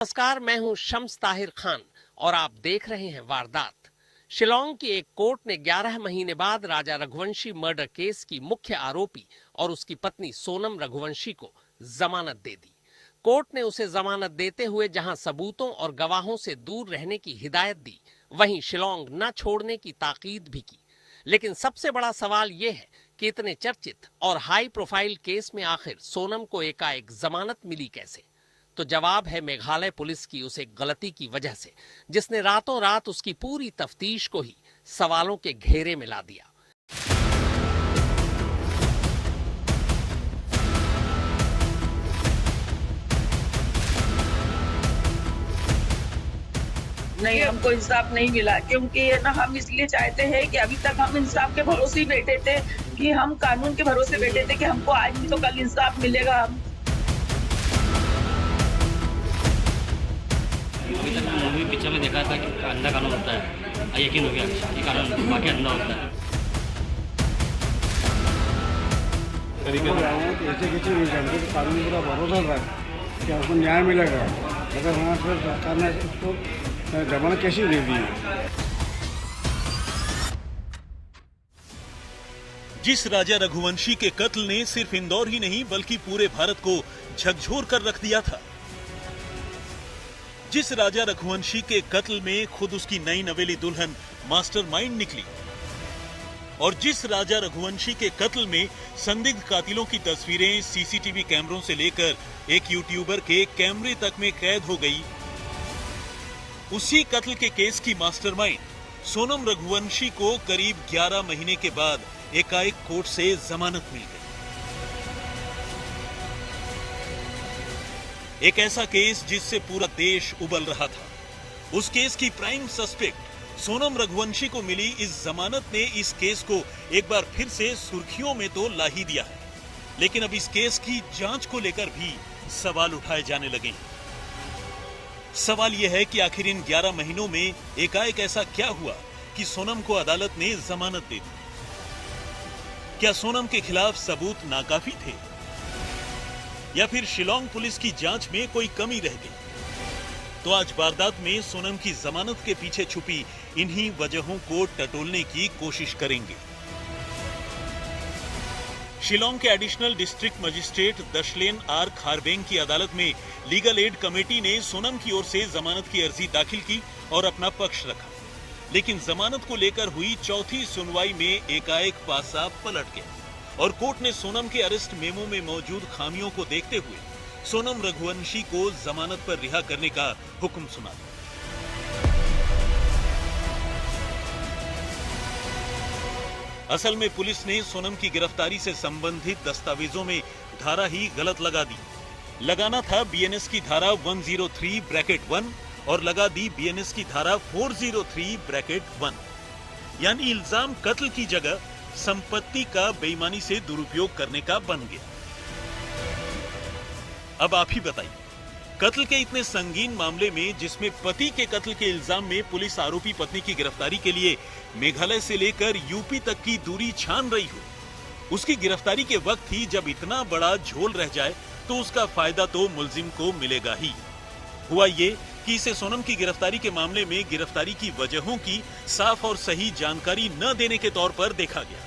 नमस्कार, मैं हूं शम्स ताहिर खान और आप देख रहे हैं वारदात। शिलांग की एक कोर्ट ने 11 महीने बाद राजा रघुवंशी मर्डर केस की मुख्य आरोपी और उसकी पत्नी सोनम रघुवंशी को जमानत दे दी। कोर्ट ने उसे जमानत देते हुए जहां सबूतों और गवाहों से दूर रहने की हिदायत दी, वहीं शिलांग न छोड़ने की ताकीद भी की। लेकिन सबसे बड़ा सवाल यह है कि इतने चर्चित और हाई प्रोफाइल केस में आखिर सोनम को एकाएक जमानत मिली कैसे? तो जवाब है मेघालय पुलिस की उस एक गलती की वजह से, जिसने रातों रात उसकी पूरी तफ्तीश को ही सवालों के घेरे में ला दिया। नहीं, हमको इंसाफ नहीं मिला क्योंकि ये ना हम इसलिए चाहते हैं कि अभी तक हम इंसाफ के भरोसे बैठे थे, कि हम कानून के भरोसे बैठे थे कि हमको आज नहीं तो कल इंसाफ मिलेगा। हम अभी तक मूवी पिक्चर में देखा था कि अंधा कानून होता है, यकीन हो गया कि कानून बाकी अंधा होता है। ऐसे किसी नहीं जानते कि कानून पूरा भरोसा था कि हमको न्याय मिलेगा, अगर वहाँ पर सरकार ने उसको जमानत कैसी दे दी। जिस राजा रघुवंशी के कत्ल ने सिर्फ इंदौर ही नहीं बल्कि पूरे भारत को झकझोर कर रख दिया था, जिस राजा रघुवंशी के कत्ल में खुद उसकी नई नवेली दुल्हन मास्टरमाइंड निकली, और जिस राजा रघुवंशी के कत्ल में संदिग्ध कातिलों की तस्वीरें सीसीटीवी कैमरों से लेकर एक यूट्यूबर के कैमरे तक में कैद हो गई, उसी कत्ल के केस की मास्टरमाइंड सोनम रघुवंशी को करीब 11 महीने के बाद एकाएक कोर्ट से जमानत मिल गई। एक ऐसा केस जिससे पूरा देश उबल रहा था। उस केस की प्राइम सस्पेक्ट सोनम रघुवंशी को मिली इस जमानत ने इस केस को एक बार फिर से सुर्खियों में तो ला ही दिया है, लेकिन अब इस केस की जांच को लेकर भी सवाल उठाए जाने लगे हैं। सवाल यह है कि आखिर इन 11 महीनों में एकाएक ऐसा क्या हुआ कि सोनम को अदालत ने जमानत दे दी? क्या सोनम के खिलाफ सबूत नाकाफी थे, या फिर शिलांग पुलिस की जांच में कोई कमी रह गई? तो आज वारदात में सोनम की जमानत के पीछे छुपी इन्हीं वजहों को टटोलने की कोशिश करेंगे। शिलांग के एडिशनल डिस्ट्रिक्ट मजिस्ट्रेट दशलेन आर खारबेंग की अदालत में लीगल एड कमेटी ने सोनम की ओर से जमानत की अर्जी दाखिल की और अपना पक्ष रखा, लेकिन जमानत को लेकर हुई चौथी सुनवाई में एकाएक पासा पलट गया और कोर्ट ने सोनम के अरेस्ट मेमो में मौजूद खामियों को देखते हुए सोनम रघुवंशी को जमानत पर रिहा करने का हुक्म सुना दिया। असल में पुलिस ने सोनम की गिरफ्तारी से संबंधित दस्तावेजों में धारा ही गलत लगा दी। लगाना था बीएनएस की धारा 103(1) और लगा दी बीएनएस की धारा 403(1), यानी इल्जाम कत्ल की जगह संपत्ति का बेईमानी से दुरुपयोग करने का बन गया। अब आप ही बताइए, कत्ल के इतने संगीन मामले में जिसमें पति के कत्ल के इल्जाम में पुलिस आरोपी पत्नी की गिरफ्तारी के लिए मेघालय से लेकर यूपी तक की दूरी छान रही हो, उसकी गिरफ्तारी के वक्त ही जब इतना बड़ा झोल रह जाए तो उसका फायदा तो मुलजिम को मिलेगा ही। हुआ ये कि इसे सोनम की गिरफ्तारी के मामले में गिरफ्तारी की वजहों की साफ और सही जानकारी न देने के तौर पर देखा गया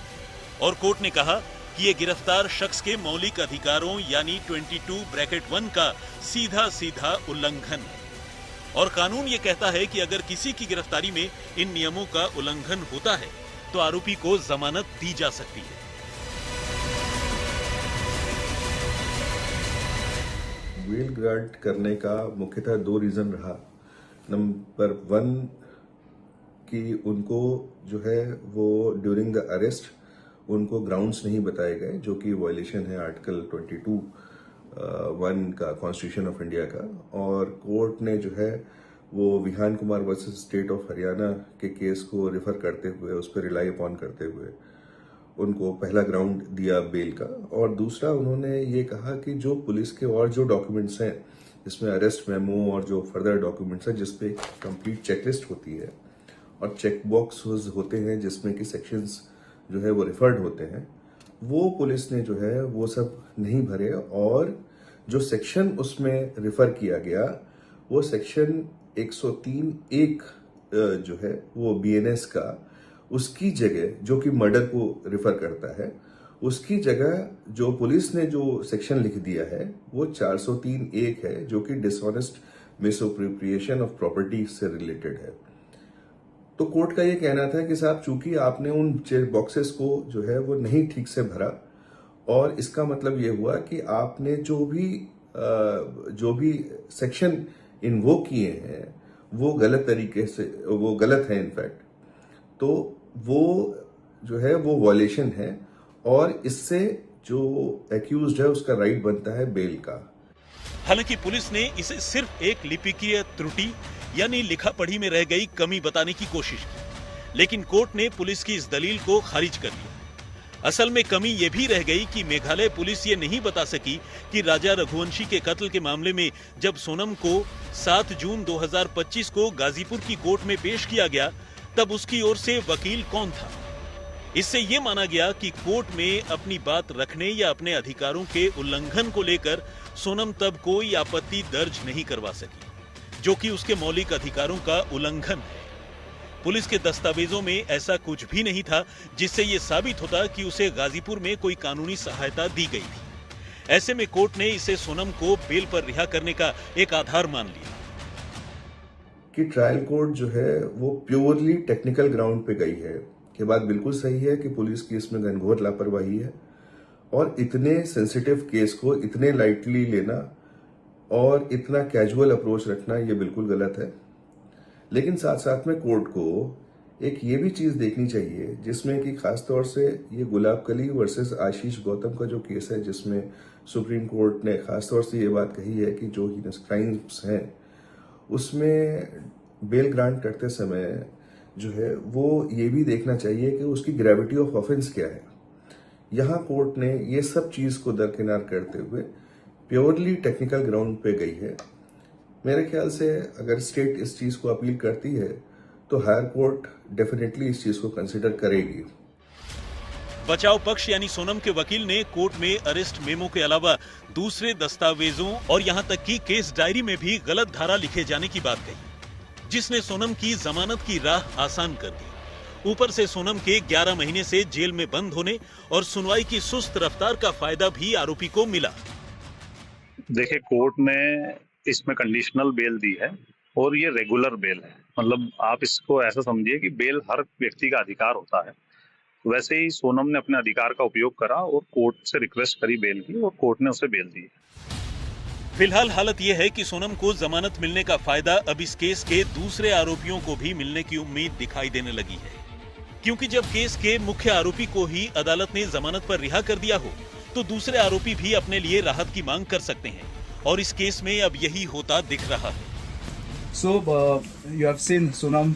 और कोर्ट ने कहा कि ये गिरफ्तार शख्स के मौलिक अधिकारों यानी 22(1) का सीधा सीधा उल्लंघन है और कानून ये कहता है कि अगर किसी की गिरफ्तारी में इन नियमों का उल्लंघन होता है तो आरोपी को जमानत दी जा सकती है। बेल ग्रांट करने का मुख्यतः 2 रीजन रहा। नंबर 1 कि उनको जो है वो ड्यूरिंग द अरेस्ट उनको ग्राउंड्स नहीं बताए गए, जो कि वायलेशन है आर्टिकल 22(1) का कॉन्स्टिट्यूशन ऑफ इंडिया का, और कोर्ट ने जो है वो Vihan Kumar versus state of Haryana के केस को रेफर करते हुए उस पर रिलाई अपॉन करते हुए उनको पहला ग्राउंड दिया बेल का। और दूसरा उन्होंने ये कहा कि जो पुलिस के और जो डॉक्यूमेंट्स हैं जिसमें अरेस्ट मेमो और जो फर्दर डॉक्यूमेंट्स हैं जिसपे कंप्लीट चेकलिस्ट होती है और चेक बॉक्स होते हैं जिसमें कि सेक्शंस जो है वो रिफर्ड होते हैं, वो पुलिस ने जो है वो सब नहीं भरे और जो सेक्शन उसमें रिफर किया गया वो सेक्शन 103(1) जो है वो BNS का, उसकी जगह जो कि मर्डर को रिफर करता है, उसकी जगह जो पुलिस ने जो सेक्शन लिख दिया है वो 403(1) है, जो कि डिसऑनेस्ट मिसअप्रोप्रिएशन ऑफ प्रॉपर्टी से रिलेटेड है। तो कोर्ट का ये कहना था कि साहब चूंकि आपने उन चेक बॉक्सेस को जो है वो नहीं ठीक से भरा, और इसका मतलब ये हुआ कि आपने जो भी सेक्शन इन्वोक किए हैं वो गलत तरीके से, वो गलत है इनफैक्ट, तो वो जो है वो वॉयलेशन है, और इससे जो एक्यूज्ड है उसका राइट बनता है बेल का। हालांकि पुलिस ने इसे सिर्फ एक लिपिकीय त्रुटि यानी लिखा पढ़ी में रह गई कमी बताने की कोशिश की, लेकिन कोर्ट ने पुलिस की इस दलील को खारिज कर दिया। असल में कमी यह भी रह गई कि मेघालय पुलिस ये नहीं बता सकी कि राजा रघुवंशी के कत्ल के मामले में जब सोनम को 7 जून 2025 को गाजीपुर की कोर्ट में पेश किया गया, तब उसकी ओर से वकील कौन था। इससे यह माना गया कि कोर्ट में अपनी बात रखने या अपने अधिकारों के उल्लंघन को लेकर सोनम तब कोई आपत्ति दर्ज नहीं करवा सकी, जो कि उसके मौलिक अधिकारों का उल्लंघन है। पुलिस के दस्तावेजों में ऐसा कुछ भी नहीं था जिससे यह साबित होता कि उसे गाजीपुर में कोई कानूनी सहायता दी गई थी। ऐसे में कोर्ट ने इसे सोनम को बेल पर रिहा करने का एक आधार मान लिया कि ट्रायल कोर्ट जो है वो प्योरली टेक्निकल ग्राउंड पे गई है। ये बात बिल्कुल सही है कि पुलिस की इसमें घनघोर लापरवाही है, और इतने सेंसिटिव केस को इतने लाइटली लेना और इतना कैजुअल अप्रोच रखना ये बिल्कुल गलत है। लेकिन साथ साथ में कोर्ट को एक ये भी चीज देखनी चाहिए, जिसमें कि खासतौर से ये गुलाबकली वर्सेस आशीष गौतम का जो केस है, जिसमें सुप्रीम कोर्ट ने खासतौर से ये बात कही है कि जो हीनस क्राइम्स हैं उसमें बेल ग्रांट करते समय जो है वो ये भी देखना चाहिए कि उसकी ग्रेविटी ऑफ ऑफेंस क्या है। यहाँ कोर्ट ने ये सब चीज को दरकिनार करते हुए प्योरली टेक्निकल ग्राउंड पे गई है। मेरे ख्याल से अगर स्टेट इस चीज को अपील करती है तो हायर कोर्ट डेफिनेटली इस चीज को कंसिडर करेगी। बचाव पक्ष यानी सोनम के वकील ने कोर्ट में अरेस्ट मेमो के अलावा दूसरे दस्तावेजों और यहां तक कि केस डायरी में भी गलत धारा लिखे जाने की बात कही, जिसने सोनम की जमानत की राह आसान कर दी। ऊपर से सोनम के 11 महीने से जेल में बंद होने और सुनवाई की सुस्त रफ्तार का फायदा भी आरोपी को मिला। देखिए, कोर्ट ने इसमें कंडीशनल बेल दी है और ये रेगुलर बेल है। मतलब आप इसको ऐसा समझिए कि बेल हर व्यक्ति का अधिकार होता है। वैसे ही सोनम ने अपने अधिकार का उपयोग करा और कोर्ट से रिक्वेस्ट करी बेल की, और कोर्ट ने उसे बेल दी। फिलहाल हालत यह है कि सोनम को जमानत मिलने का फायदा अब इस केस के दूसरे आरोपियों को भी मिलने की उम्मीद दिखाई देने लगी है, क्योंकि जब केस के मुख्य आरोपी को ही अदालत ने जमानत पर रिहा कर दिया हो तो दूसरे आरोपी भी अपने लिए राहत की मांग कर सकते हैं, और इस केस में अब यही होता दिख रहा है। So you have seen Sonam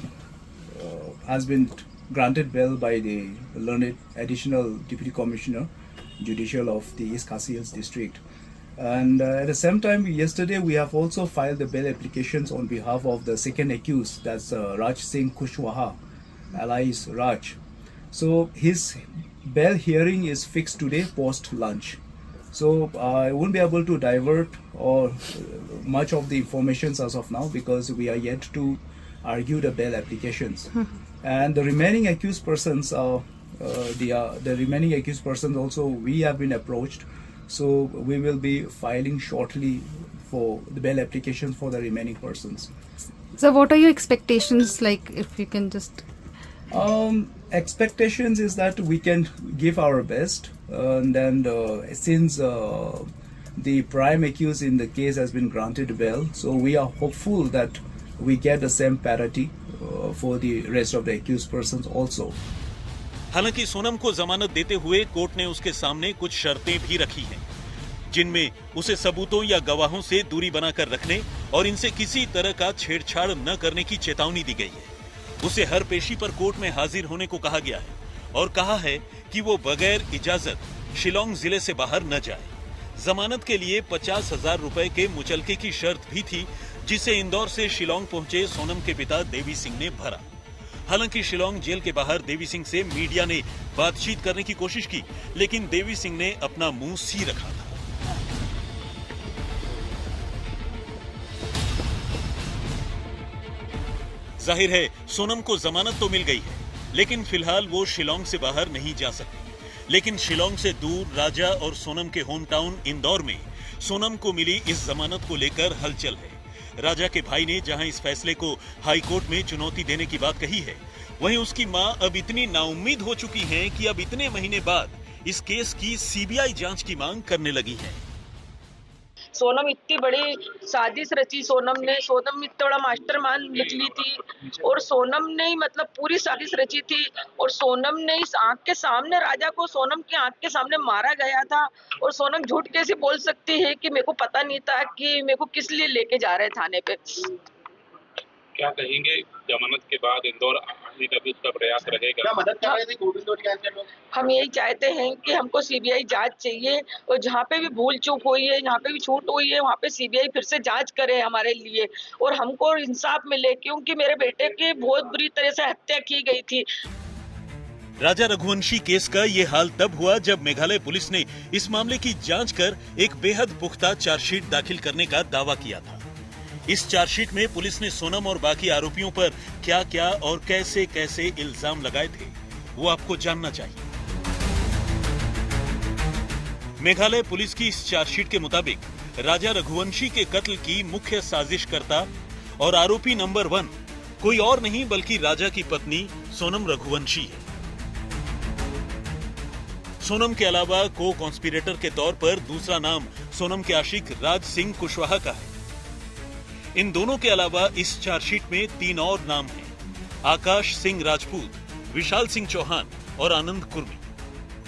has been granted bail by the learned additional deputy commissioner judicial of the East Khasi Hills district, and at the same time yesterday we have also filed the bail applications on behalf of the second accused, that's Raj Singh Kushwaha alias Raj. So his bail hearing is fixed today post lunch. So I won't be able to divert or much of the information as of now, because we are yet to argue the bail applications. And the remaining accused persons, the remaining accused persons also we have been approached. So we will be filing shortly for the bail applications for the remaining persons. So what are your expectations, like, if you can just... Expectations is that we can give our best, and then since the prime accused in the case has been granted bail, so we are hopeful that we get the same parity for the rest of the accused persons also. हालांकि सोनम को जमानत देते हुए court ने उसके सामने कुछ शर्तें भी रखी हैं, जिनमें उसे सबूतों या गवाहों से दूरी बनाकर रखने और इनसे किसी तरह का छेड़छाड़ न करने की चेतावनी दी गई है। उसे हर पेशी पर कोर्ट में हाजिर होने को कहा गया है और कहा है कि वो बगैर इजाजत शिलोंग जिले से बाहर न जाए। जमानत के लिए 50,000 रुपए के मुचलके की शर्त भी थी, जिसे इंदौर से शिलोंग पहुंचे सोनम के पिता देवी सिंह ने भरा। हालांकि शिलोंग जेल के बाहर देवी सिंह से मीडिया ने बातचीत करने की कोशिश की, लेकिन देवी सिंह ने अपना मुंह सी रखा था। जाहिर है सोनम को जमानत तो मिल गई है, लेकिन फिलहाल वो शिलोंग से बाहर नहीं जा सकती। लेकिन शिलोंग से दूर राजा और सोनम के होम टाउन इंदौर में सोनम को मिली इस जमानत को लेकर हलचल है। राजा के भाई ने जहां इस फैसले को हाई कोर्ट में चुनौती देने की बात कही है, वहीं उसकी मां अब इतनी नाउम्मीद हो चुकी हैं कि अब इतने महीने बाद इस केस की सीबीआई जांच की मांग करने लगी है। सोनम इतनी बड़ी साजिश रची, सोनम इतना बड़ा मास्टरमाइंड निकली थी और सोनम ने ही मतलब पूरी साजिश रची थी और सोनम ने इस आंख के सामने राजा को सोनम की आंख के सामने मारा गया था। और सोनम झूठ कैसे बोल सकती है कि मेरे को पता नहीं था कि मेरे को किस लिए लेके जा रहे थाने पे। क्या कहेंगे जमानत के बाद इंदौर आने का भी उसका प्रयास रहेगा? क्या मदद कर रहे थे गोविंद लोग? हम यही चाहते हैं कि हमको सीबीआई जांच चाहिए और जहाँ पे भी भूल चूक हुई है, जहाँ पे भी छूट हुई है, वहाँ पे सीबीआई फिर से जांच करे हमारे लिए और हमको इंसाफ मिले, क्योंकि मेरे बेटे की बहुत बुरी तरह से हत्या की गई थी। राजा रघुवंशी केस का ये हाल तब हुआ जब मेघालय पुलिस ने इस मामले की जांच कर एक बेहद पुख्ता चार्जशीट दाखिल करने का दावा किया था। इस चार्जशीट में पुलिस ने सोनम और बाकी आरोपियों पर क्या क्या और कैसे कैसे इल्जाम लगाए थे, वो आपको जानना चाहिए। मेघालय पुलिस की इस चार्जशीट के मुताबिक राजा रघुवंशी के कत्ल की मुख्य साजिशकर्ता और आरोपी नंबर 1 कोई और नहीं बल्कि राजा की पत्नी सोनम रघुवंशी है। सोनम के अलावा को कॉन्स्पिरेटर के तौर पर दूसरा नाम सोनम के आशिक राज सिंह कुशवाहा का है। इन दोनों के अलावा इस चार्जशीट में 3 और नाम हैं, आकाश सिंह राजपूत, विशाल सिंह चौहान और आनंद कुर्मी।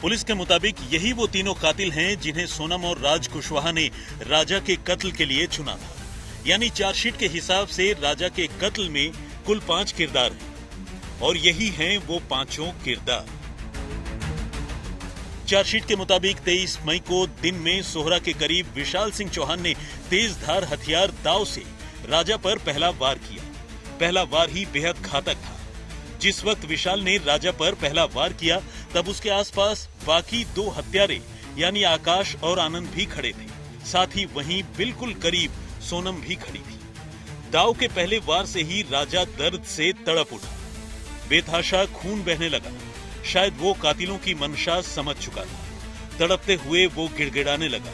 पुलिस के मुताबिक यही वो तीनों कातिल हैं जिन्हें सोनम और राज कुशवाहा ने राजा के कत्ल के लिए चुना था। यानी चार्जशीट के हिसाब से राजा के कत्ल में कुल 5 किरदार हैं और यही हैं वो 5 किरदार। चार्जशीट के मुताबिक 23 मई को दिन में सोहरा के करीब विशाल सिंह चौहान ने तेज धार हथियार दाव से राजा पर पहला वार किया। पहला वार ही बेहद घातक था। जिस वक्त विशाल ने राजा पर पहला वार किया तब उसके आसपास बाकी 2 हत्यारे यानी आकाश और आनंद भी खड़े थे। साथ ही वहीं बिल्कुल करीब सोनम भी खड़ी थी। दाव के पहले वार से ही राजा दर्द से तड़प उठा। बेतहाशा खून बहने लगा। शायद वो कातिलों की मंशा समझ चुका था। तड़पते हुए वो गिड़गिड़ाने लगा।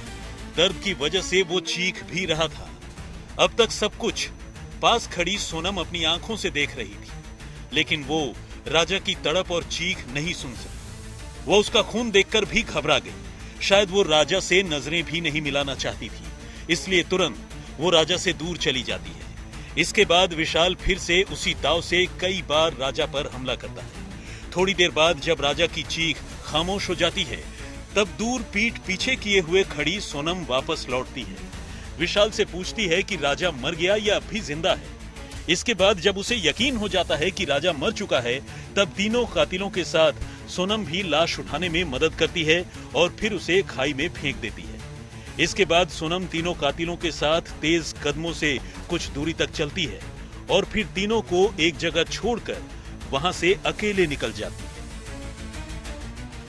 दर्द की वजह से वो चीख भी रहा था। अब तक सब कुछ पास खड़ी सोनम अपनी आंखों से देख रही थी, लेकिन वो राजा की तड़प और चीख नहीं सुन सकी। वो उसका खून देखकर भी घबरा गई। शायद वो राजा से नजरें भी नहीं मिलाना चाहती थी, इसलिए तुरंत वो राजा से दूर चली जाती है। इसके बाद विशाल फिर से उसी दाव से कई बार राजा पर हमला करता है। थोड़ी देर बाद जब राजा की चीख खामोश हो जाती है, तब दूर पीठ पीछे किए हुए खड़ी सोनम वापस लौटती है। विशाल से पूछती है कि राजा मर गया या अभी जिंदा है। इसके बाद जब उसे यकीन हो जाता है कि राजा मर चुका है, तब तीनों कातिलों के साथ सोनम भी लाश उठाने में मदद करती है और फिर उसे खाई में फेंक देती है। इसके बाद सोनम तीनों कातिलों के साथ तेज कदमों से कुछ दूरी तक चलती है और फिर तीनों को एक जगह छोड़कर वहां से अकेले निकल जाती है।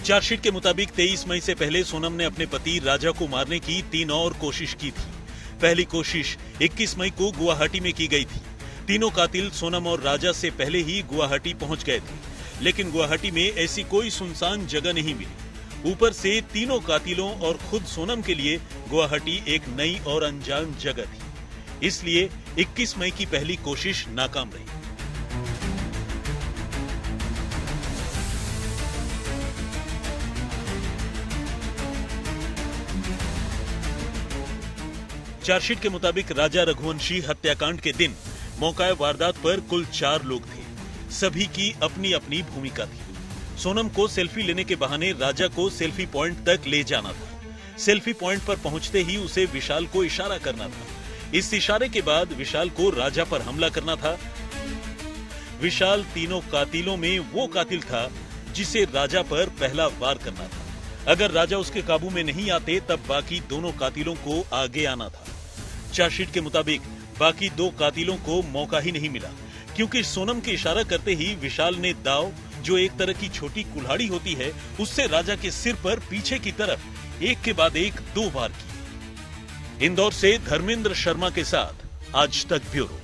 चार्जशीट के मुताबिक 23 मई से पहले सोनम ने अपने पति राजा को मारने की 3 और कोशिश की थी। पहली कोशिश 21 मई को गुवाहाटी में की गई थी। तीनों कातिल सोनम और राजा से पहले ही गुवाहाटी पहुंच गए थे, लेकिन गुवाहाटी में ऐसी कोई सुनसान जगह नहीं मिली। ऊपर से तीनों कातिलों और खुद सोनम के लिए गुवाहाटी एक नई और अनजान जगह थी। इसलिए 21 मई की पहली कोशिश नाकाम रही। चार्जशीट के मुताबिक राजा रघुवंशी हत्याकांड के दिन मौका वारदात पर कुल 4 लोग थे। सभी की अपनी अपनी भूमिका थी। सोनम को सेल्फी लेने के बहाने राजा को सेल्फी पॉइंट तक ले जाना था। सेल्फी पॉइंट पर पहुंचते ही उसे विशाल को इशारा करना था। इस इशारे के बाद विशाल को राजा पर हमला करना था। विशाल तीनों कातिलों में वो कातिल था जिसे राजा पर पहला वार करना था। अगर राजा उसके काबू में नहीं आते तब बाकी दोनों कातिलों को आगे आना था। चार्जशीट के मुताबिक बाकी 2 कातिलों को मौका ही नहीं मिला, क्योंकि सोनम के इशारा करते ही विशाल ने दाव, जो एक तरह की छोटी कुल्हाड़ी होती है, उससे राजा के सिर पर पीछे की तरफ एक के बाद एक 2 वार किए। इंदौर से धर्मेंद्र शर्मा के साथ आज तक ब्यूरो।